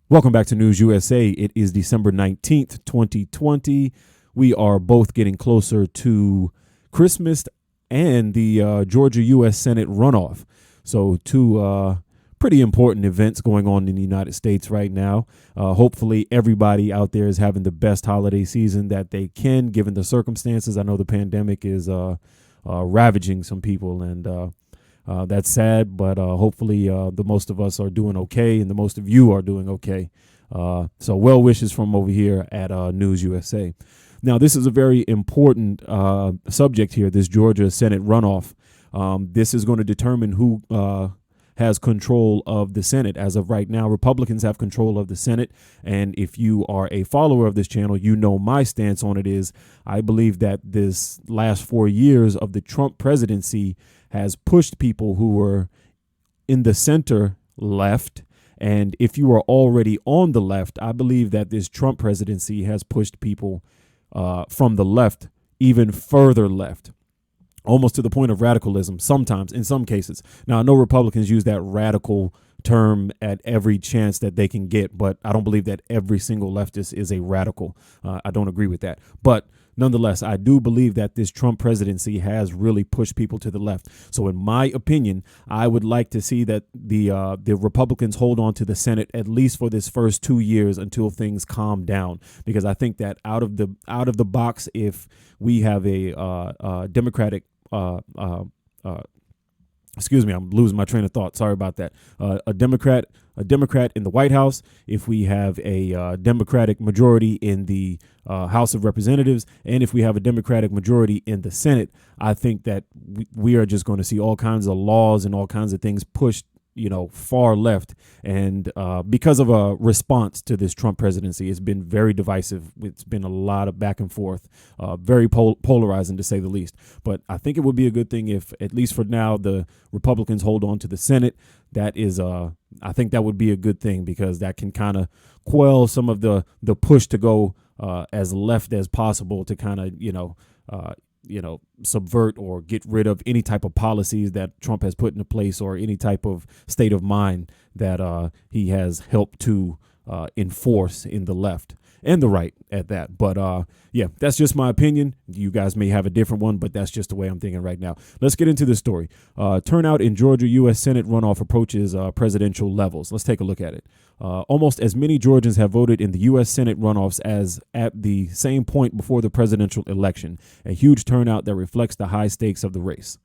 Welcome back to News USA. It is December 19th, 2020. We are both getting closer to Christmas and the Georgia U.S. Senate runoff. So two pretty important events going on in the United States right now. Hopefully everybody out there is having the best holiday season that they can, given the circumstances. I know the pandemic is ravaging some people, and that's sad, but hopefully the most of us are doing okay, and the most of you are doing okay. So well wishes from over here at News USA. Now, this is a very important subject here, this Georgia Senate runoff. This is going to determine who has control of the Senate. As of right now, Republicans have control of the Senate. And if you are a follower of this channel, you know my stance on it is I believe that this last 4 years of the Trump presidency has pushed people who were in the center left. And if you are already on the left, I believe that this Trump presidency has pushed people from the left even further left, almost to the point of radicalism sometimes, in some cases. Now, I know Republicans use that radical term at every chance that they can get, but I don't believe that every single leftist is a radical. I don't agree with that. But nonetheless, I do believe that this Trump presidency has really pushed people to the left. So in my opinion, I would like to see that the Republicans hold on to the Senate at least for this first 2 years until things calm down, because I think that out of the box, if we have a Democratic excuse me, I'm losing my train of thought. Sorry about that. A Democrat in the White House, if we have a Democratic majority in the House of Representatives, and if we have a Democratic majority in the Senate, I think that we are just going to see all kinds of laws and all kinds of things pushed, far left. And because of a response to this Trump presidency, it's been very divisive. It's been a lot of back and forth, very polarizing to say the least. But I think it would be a good thing if, at least for now, the Republicans hold on to the Senate. That is, I think that would be a good thing, because that can kind of quell some of the push to go as left as possible to kind of, subvert or get rid of any type of policies that Trump has put into place, or any type of state of mind that he has helped to enforce in the left and the right at that. But yeah, that's just my opinion. You guys may have a different one, but that's just the way I'm thinking right now. Let's get into this story. Turnout in Georgia U.S. Senate runoff approaches presidential levels. Let's take a look at it. Almost as many Georgians have voted in the U.S. Senate runoffs as at the same point before the presidential election, a huge turnout that reflects the high stakes of the race.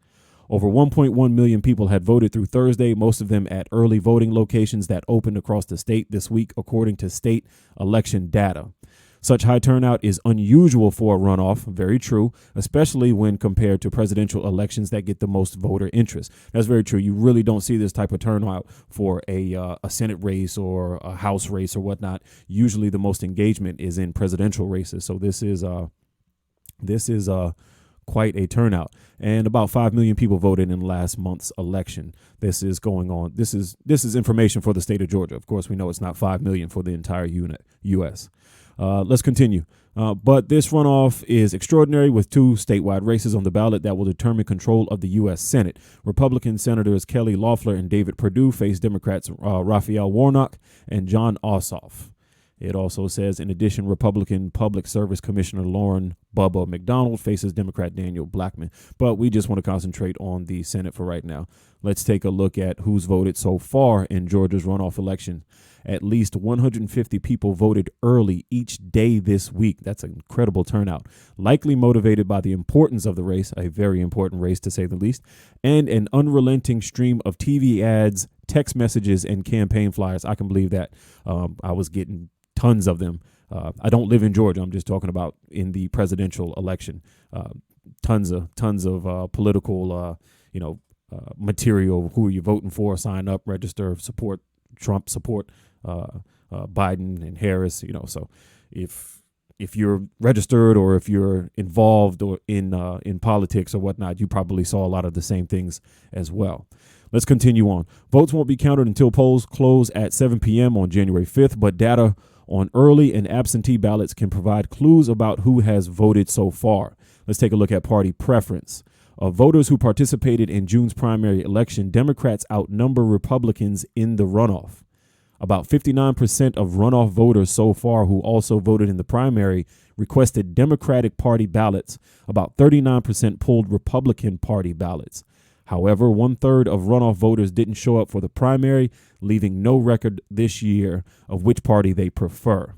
Over 1.1 million people had voted through Thursday, most of them at early voting locations that opened across the state this week, according to state election data. Such high turnout is unusual for a runoff, very true, especially when compared to presidential elections that get the most voter interest. That's very true. You really don't see this type of turnout for a Senate race or a House race or whatnot. Usually the most engagement is in presidential races. So this is quite a turnout, and about 5 million people voted in last month's election. This is going on. This is information for the state of Georgia. Of course, we know it's not 5 million for the entire U.S. Let's continue. But this runoff is extraordinary, with 2 statewide races on the ballot that will determine control of the U.S. Senate. Republican Senators Kelly Loeffler and David Perdue face Democrats Raphael Warnock and John Ossoff. It also says, in addition, Republican Public Service Commissioner Lauren Bubba McDonald faces Democrat Daniel Blackman. But we just want to concentrate on the Senate for right now. Let's take a look at who's voted so far in Georgia's runoff election. At least 150 people voted early each day this week. That's an incredible turnout, likely motivated by the importance of the race, a very important race to say the least, and an unrelenting stream of TV ads, text messages, and campaign flyers. I can believe that. I was getting tons of them. I don't live in Georgia. I'm just talking about in the presidential election. Tons of political, material. Who are you voting for? Sign up, register, support Trump, support Biden and Harris. So if you're registered or if you're involved or in politics or whatnot, you probably saw a lot of the same things as well. Let's continue on. Votes won't be counted until polls close at 7 p.m. on January 5th, but data on early and absentee ballots can provide clues about who has voted so far. Let's take a look at party preference. Of voters who participated in June's primary election, Democrats outnumber Republicans in the runoff. About 59% of runoff voters so far who also voted in the primary requested Democratic Party ballots. About 39% pulled Republican Party ballots. However, 1/3 of runoff voters didn't show up for the primary, leaving no record this year of which party they prefer.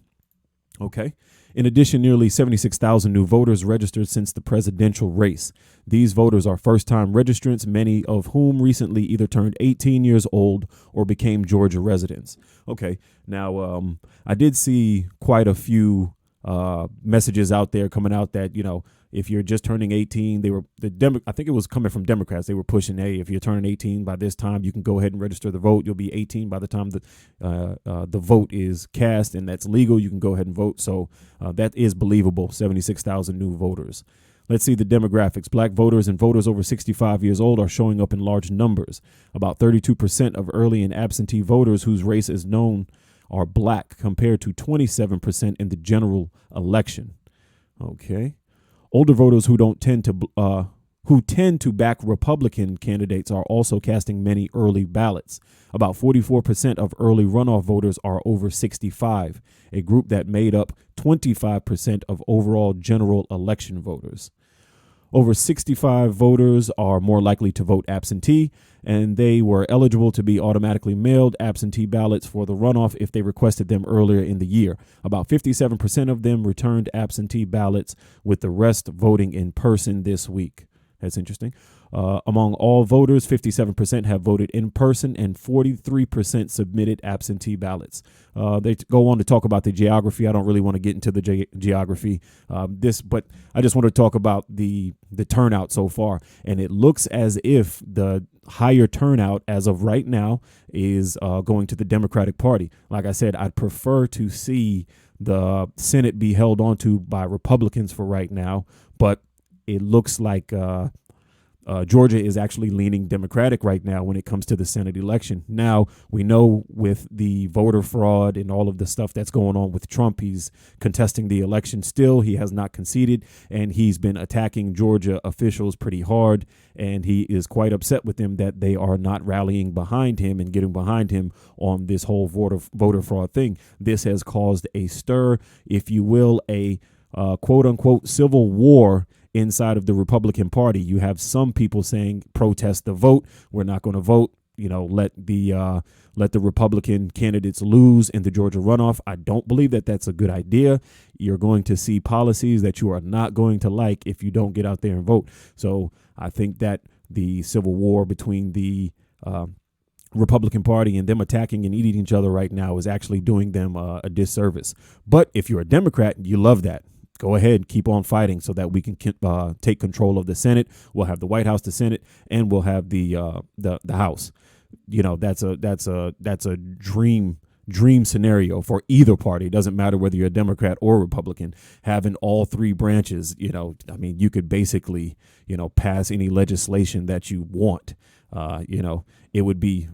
Okay. In addition, nearly 76,000 new voters registered since the presidential race. These voters are first-time registrants, many of whom recently either turned 18 years old or became Georgia residents. Okay, now I did see quite a few messages out there coming out that, you know, if you're just turning 18, I think it was coming from Democrats. They were pushing, hey, if you're turning 18 by this time, you can go ahead and register the vote. You'll be 18 by the time the vote is cast, and that's legal. You can go ahead and vote. So that is believable. 76,000 new voters. Let's see the demographics. Black voters and voters over 65 years old are showing up in large numbers. About 32% of early and absentee voters whose race is known are black, compared to 27% in the general election. Okay. Older voters who tend to back Republican candidates are also casting many early ballots. About 44% of early runoff voters are over 65, a group that made up 25% of overall general election voters. Over 65 voters are more likely to vote absentee, and they were eligible to be automatically mailed absentee ballots for the runoff if they requested them earlier in the year. About 57% of them returned absentee ballots, with the rest voting in person this week. That's interesting. Among all voters, 57% have voted in person and 43% submitted absentee ballots. They go on to talk about the geography. I don't really want to get into the geography, but I just want to talk about the turnout so far. And it looks as if the higher turnout as of right now is going to the Democratic Party. Like I said, I'd prefer to see the Senate be held onto by Republicans for right now, but it looks like Georgia is actually leaning Democratic right now when it comes to the Senate election. Now, we know with the voter fraud and all of the stuff that's going on with Trump, he's contesting the election still. He has not conceded, and he's been attacking Georgia officials pretty hard, and he is quite upset with them that they are not rallying behind him and getting behind him on this whole voter fraud thing. This has caused a stir, if you will, a quote-unquote civil war inside of the Republican Party. You have some people saying, protest the vote. We're not going to vote. You know, let the Republican candidates lose in the Georgia runoff. I don't believe that that's a good idea. You're going to see policies that you are not going to like if you don't get out there and vote. So I think that the civil war between the Republican Party and them attacking and eating each other right now is actually doing them a disservice. But if you're a Democrat, you love that. Go ahead, keep on fighting so that we can take control of the Senate. We'll have the White House, the Senate, and we'll have the House. You know, that's a dream scenario for either party. It doesn't matter whether you're a Democrat or Republican. Having all three branches, you know, I mean, you could basically, you know, pass any legislation that you want. You know, it would be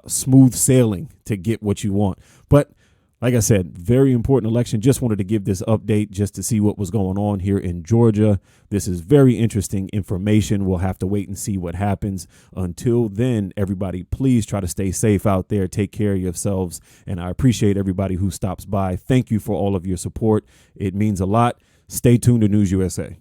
smooth sailing to get what you want. But like I said, very important election. Just wanted to give this update just to see what was going on here in Georgia. This is very interesting information. We'll have to wait and see what happens. Until then, everybody, please try to stay safe out there. Take care of yourselves. And I appreciate everybody who stops by. Thank you for all of your support. It means a lot. Stay tuned to News USA.